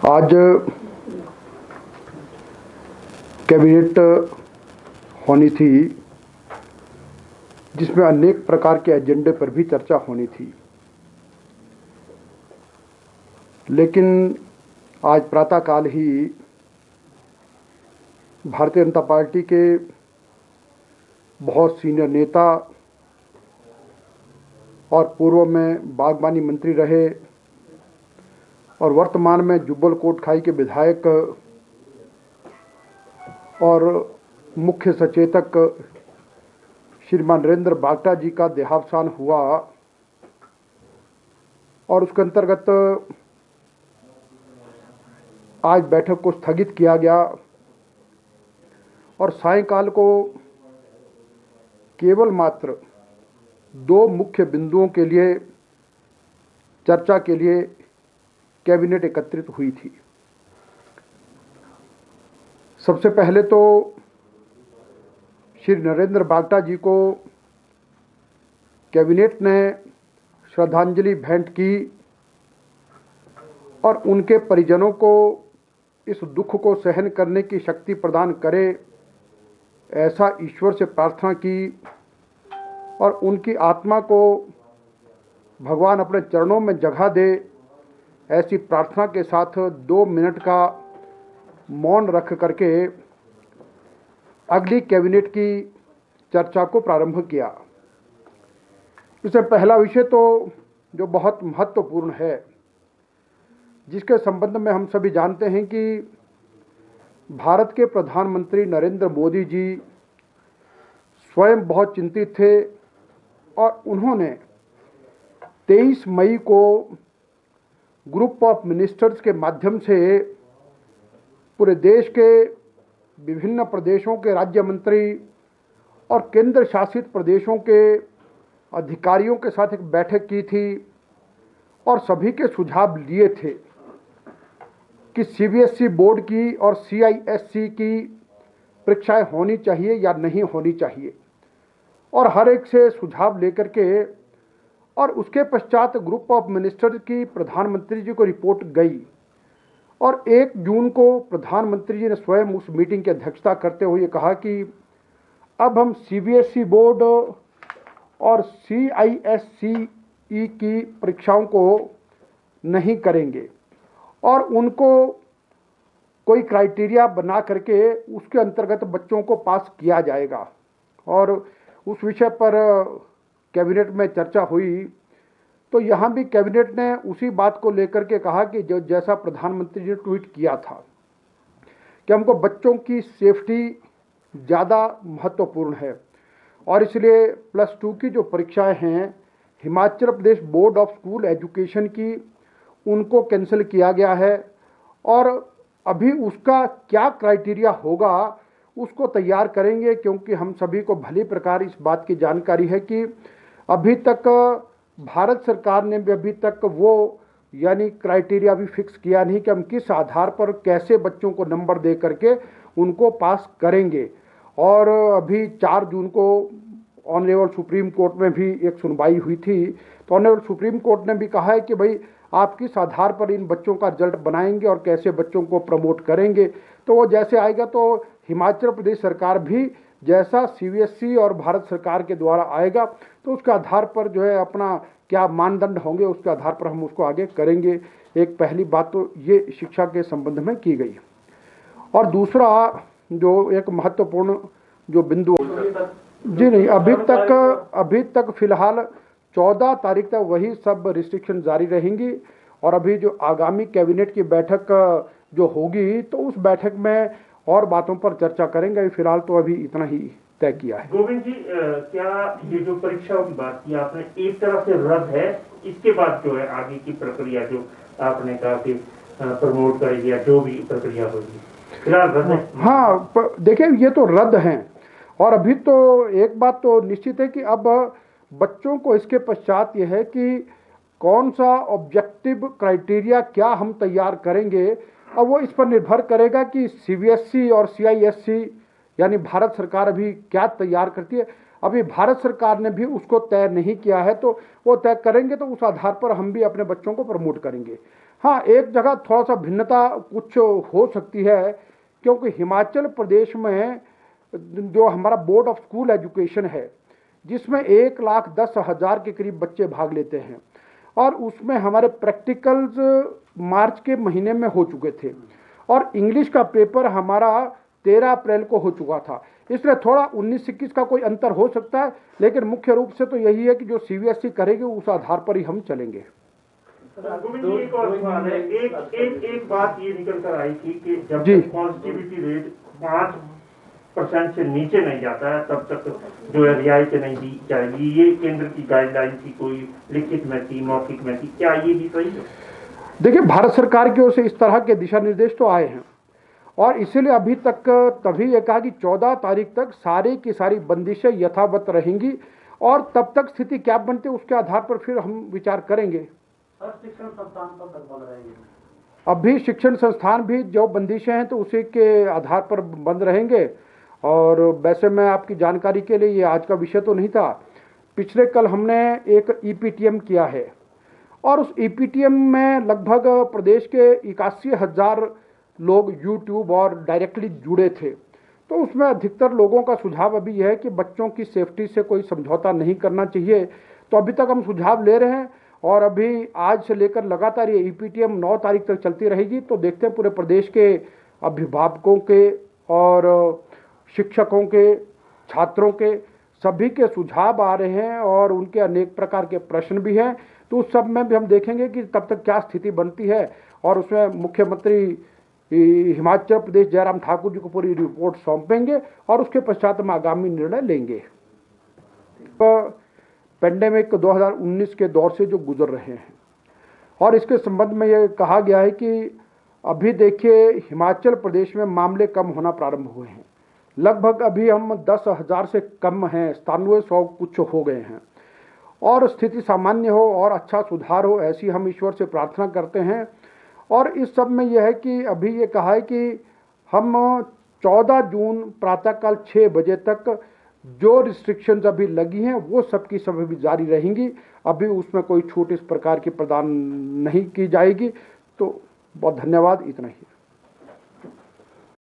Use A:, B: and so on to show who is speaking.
A: आज कैबिनेट होनी थी जिसमें अनेक प्रकार के एजेंडे पर भी चर्चा होनी थी, लेकिन आज प्रातःकाल ही भारतीय जनता पार्टी के बहुत सीनियर नेता और पूर्व में बागबानी मंत्री रहे और वर्तमान में जुब्बल कोटखाई के विधायक और मुख्य सचेतक श्रीमान नरेंद्र बागटा जी का देहावसान हुआ और उसके अंतर्गत आज बैठक को स्थगित किया गया और सायंकाल को केवल मात्र 2 मुख्य बिंदुओं के लिए चर्चा के लिए कैबिनेट एकत्रित हुई थी। सबसे पहले तो श्री नरेंद्र बागटा जी को कैबिनेट ने श्रद्धांजलि भेंट की और उनके परिजनों को इस दुख को सहन करने की शक्ति प्रदान करे, ऐसा ईश्वर से प्रार्थना की और उनकी आत्मा को भगवान अपने चरणों में जगह दे, ऐसी प्रार्थना के साथ 2 मिनट का मौन रख करके अगली कैबिनेट की चर्चा को प्रारंभ किया। इसमें पहला विषय तो जो बहुत महत्वपूर्ण है, जिसके संबंध में हम सभी जानते हैं कि भारत के प्रधानमंत्री नरेंद्र मोदी जी स्वयं बहुत चिंतित थे और उन्होंने 23 मई को ग्रुप ऑफ मिनिस्टर्स के माध्यम से पूरे देश के विभिन्न प्रदेशों के राज्य मंत्री और केंद्र शासित प्रदेशों के अधिकारियों के साथ एक बैठक की थी और सभी के सुझाव लिए थे कि सीबीएसई बोर्ड की और सीआईएससी की परीक्षाएं होनी चाहिए या नहीं होनी चाहिए, और हर एक से सुझाव लेकर के और उसके पश्चात ग्रुप ऑफ मिनिस्टर की प्रधानमंत्री जी को रिपोर्ट गई और 1 जून को प्रधानमंत्री जी ने स्वयं उस मीटिंग की अध्यक्षता करते हुए कहा कि अब हम सीबीएसई बोर्ड और सीआईएससीई की परीक्षाओं को नहीं करेंगे और उनको कोई क्राइटेरिया बना करके उसके अंतर्गत बच्चों को पास किया जाएगा। और उस विषय पर कैबिनेट में चर्चा हुई तो यहाँ भी कैबिनेट ने उसी बात को लेकर के कहा कि जो जैसा प्रधानमंत्री जी ने ट्वीट किया था कि हमको बच्चों की सेफ्टी ज़्यादा महत्वपूर्ण है और इसलिए +2 की जो परीक्षाएं हैं Himachal Pradesh board of school education की, उनको कैंसिल किया गया है और अभी उसका क्या क्राइटेरिया होगा उसको तैयार करेंगे, क्योंकि हम सभी को भली प्रकार इस बात की जानकारी है कि अभी तक भारत सरकार ने भी अभी तक वो यानी क्राइटेरिया भी फिक्स किया नहीं कि हम किस आधार पर कैसे बच्चों को नंबर दे करके उनको पास करेंगे। और अभी 4 जून को ऑनरेबल सुप्रीम कोर्ट में भी एक सुनवाई हुई थी तो ऑनरेबल सुप्रीम कोर्ट ने भी कहा है कि भाई आप किस आधार पर इन बच्चों का रिजल्ट बनाएंगे और कैसे बच्चों को प्रमोट करेंगे। तो वो जैसे आएगा तो हिमाचल प्रदेश सरकार भी जैसा सीबीएसई और भारत सरकार के द्वारा आएगा तो उसके आधार पर जो है अपना क्या मानदंड होंगे उसके आधार पर हम उसको आगे करेंगे। एक पहली बात तो ये शिक्षा के संबंध में की गई। और दूसरा जो एक महत्वपूर्ण जो बिंदु जी नहीं, अभी तक फिलहाल 14 तारीख तक वही सब रिस्ट्रिक्शन जारी रहेंगी और अभी जो आगामी कैबिनेट की बैठक जो होगी तो उस बैठक में और बातों पर चर्चा करेंगे। फिलहाल तो अभी इतना ही तय किया है।
B: गोविंद जी, क्या ये जो परीक्षाओं की बात की आपने एक तरह से रद्द है, इसके बाद जो है आगे की प्रक्रिया जो आपने कहा कि प्रमोट करेगी या जो भी प्रक्रिया होगी फिलहाल रद्द है?
A: हाँ, देखिए ये तो रद्द हैं और अभी तो एक बात तो निश्चित है कि अब बच्चों को इसके पश्चात ये है कि कौन सा ऑब्जेक्टिव क्राइटेरिया क्या हम तैयार करेंगे और वो इस पर निर्भर करेगा कि सीबीएसई और सीआईएससी यानी भारत सरकार अभी क्या तैयार करती है। अभी भारत सरकार ने भी उसको तय नहीं किया है, तो वो तय करेंगे तो उस आधार पर हम भी अपने बच्चों को प्रमोट करेंगे। हाँ, एक जगह थोड़ा सा भिन्नता कुछ हो सकती है, क्योंकि हिमाचल प्रदेश में जो हमारा बोर्ड ऑफ स्कूल एजुकेशन है, जिसमें 1,10,000 के करीब बच्चे भाग लेते हैं, और उसमें हमारे प्रैक्टिकल्स मार्च के महीने में हो चुके थे और इंग्लिश का पेपर हमारा 13 अप्रैल को हो चुका था। इसलिए थोड़ा 19-21 का कोई अंतर हो सकता है, लेकिन मुख्य रूप से तो यही है कि जो सीबीएसई करेगी उस आधार पर ही हम चलेंगे।
B: गोविंद जी, एक और सवाल है। एक बात ये निकल कर आई थी कि जब
A: जी।
B: तक पॉजिटिविटी रेट 5% से नीचे नहीं जाता है तब तक जो है रियायतें नहीं दी जाएगी। ये केंद्र की गाइडलाइन थी, कोई लिखित में थी, मौखिक में थी, क्या ये भी सही है?
A: देखिए, भारत सरकार की ओर से इस तरह के दिशा निर्देश तो आए हैं और इसीलिए अभी तक तभी ये कहा कि 14 तारीख तक सारी की सारी बंदिशें यथावत रहेंगी और तब तक स्थिति क्या बनती है उसके आधार पर फिर हम विचार करेंगे।
C: शिक्षण संस्थान कब तक बंद रहेंगे?
A: अभी शिक्षण संस्थान भी जो बंदिशें हैं तो उसी के आधार पर बंद रहेंगे। और वैसे मैं आपकी जानकारी के लिए, ये आज का विषय तो नहीं था, पिछले कल हमने एक ईपीटीएम किया है और उस ईपीटीएम में लगभग प्रदेश के 81,000 लोग यूट्यूब और डायरेक्टली जुड़े थे। तो उसमें अधिकतर लोगों का सुझाव अभी यह है कि बच्चों की सेफ्टी से कोई समझौता नहीं करना चाहिए। तो अभी तक हम सुझाव ले रहे हैं और अभी आज से लेकर लगातार ये ईपीटीएम 9 तारीख तक चलती रहेगी। तो देखते हैं पूरे प्रदेश के अभिभावकों के और शिक्षकों के, छात्रों के, सभी के सुझाव आ रहे हैं और उनके अनेक प्रकार के प्रश्न भी हैं। तो उस सब में भी हम देखेंगे कि तब तक क्या स्थिति बनती है और उसमें मुख्यमंत्री हिमाचल प्रदेश जयराम ठाकुर जी को पूरी रिपोर्ट सौंपेंगे और उसके पश्चात हम आगामी निर्णय लेंगे। पेंडेमिक 2019 के दौर से जो गुजर रहे हैं और इसके संबंध में ये कहा गया है कि अभी देखिए हिमाचल प्रदेश में मामले कम होना प्रारंभ हुए हैं। लगभग अभी हम 10,000 से कम हैं, 9700 कुछ हो गए हैं और स्थिति सामान्य हो और अच्छा सुधार हो, ऐसी हम ईश्वर से प्रार्थना करते हैं। और इस सब में यह है कि अभी ये कहा है कि हम 14 जून प्रातःकाल 6 बजे तक जो रिस्ट्रिक्शंस अभी लगी हैं वो सबकी सब अभी जारी रहेंगी। अभी उसमें कोई छूट इस प्रकार की प्रदान नहीं की जाएगी। तो बहुत धन्यवाद, इतना ही।